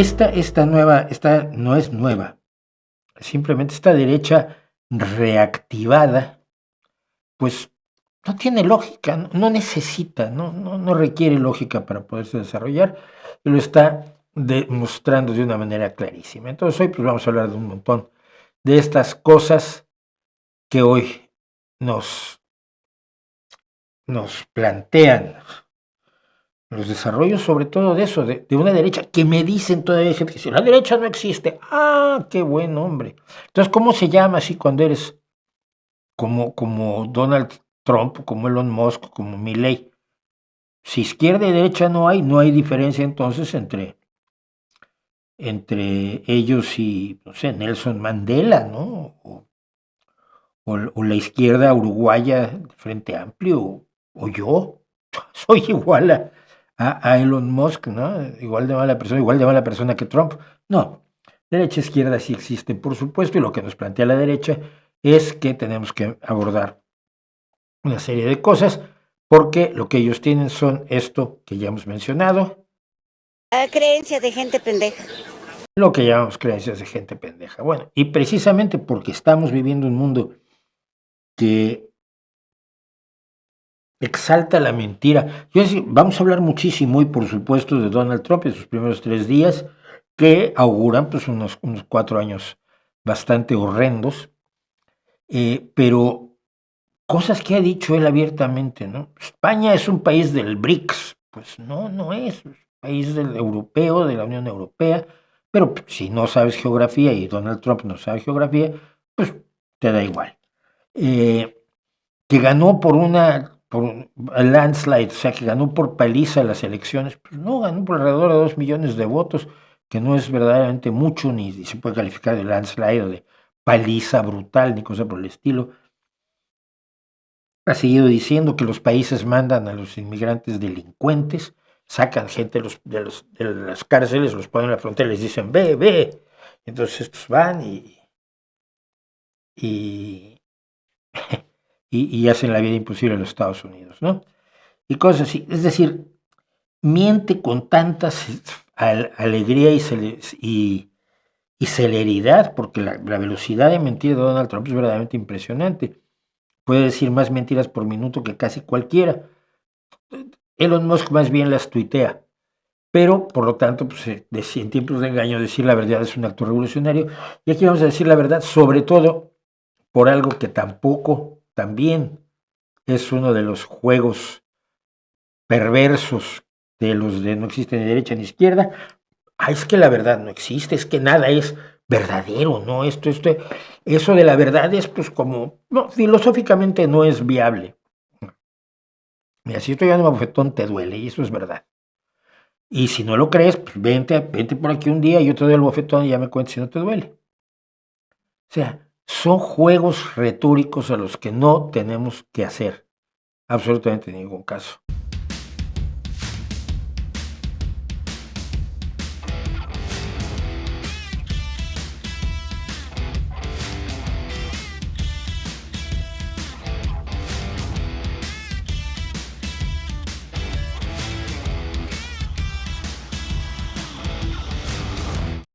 esta no es nueva, simplemente esta derecha reactivada, pues no tiene lógica, no necesita, no requiere lógica para poderse desarrollar, y lo está demostrando de una manera clarísima. Entonces hoy pues vamos a hablar de un montón de estas cosas que hoy nos plantean los desarrollos, sobre todo de eso, de una derecha, que me dicen todavía gente que dice, la derecha no existe. Ah, qué buen hombre. Entonces, ¿cómo se llama así cuando eres como Donald Trump, como Elon Musk, como Milley? Si izquierda y derecha no hay diferencia entonces entre ellos y, no sé, Nelson Mandela, ¿no? O la izquierda uruguaya de Frente Amplio, o yo. Soy igual a Elon Musk, ¿no? Igual de mala persona que Trump. No, derecha e izquierda sí existe, por supuesto, y lo que nos plantea la derecha es que tenemos que abordar una serie de cosas, porque lo que ellos tienen son esto que ya hemos mencionado. Creencias de gente pendeja. Lo que llamamos creencias de gente pendeja. Bueno, y precisamente porque estamos viviendo un mundo que exalta la mentira. Vamos a hablar muchísimo y por supuesto de Donald Trump en sus primeros 3 días, que auguran pues unos 4 años bastante horrendos, pero cosas que ha dicho él abiertamente, ¿no? España es un país del BRICS, pues no es un país del europeo, de la Unión Europea, pero si no sabes geografía y Donald Trump no sabe geografía, pues te da igual. Que ganó por un landslide, o sea, que ganó por paliza las elecciones, pues no, ganó por alrededor de 2 millones de votos, que no es verdaderamente mucho, ni se puede calificar de landslide o de paliza brutal, ni cosa por el estilo. Ha seguido diciendo que los países mandan a los inmigrantes delincuentes, sacan gente de las cárceles, los ponen en la frontera y les dicen, ve. Entonces estos van y y hacen la vida imposible a los Estados Unidos, ¿no? Y cosas así. Es decir, miente con tanta alegría y celeridad, porque la velocidad de mentir de Donald Trump es verdaderamente impresionante. Puede decir más mentiras por minuto que casi cualquiera. Elon Musk más bien las tuitea, pero por lo tanto, pues, en tiempos de engaño decir la verdad es un acto revolucionario. Y aquí vamos a decir la verdad, sobre todo por algo que también es uno de los juegos perversos de los de no existe ni derecha ni izquierda. Es que la verdad no existe, es que nada es verdadero, ¿no? Eso de la verdad es pues como, no, filosóficamente no es viable. Mira, si estoy dando un bofetón te duele y eso es verdad. Y si no lo crees, pues vente por aquí un día y yo te doy el bofetón y ya me cuentes si no te duele. O sea, son juegos retóricos a los que no tenemos que hacer absolutamente ningún caso.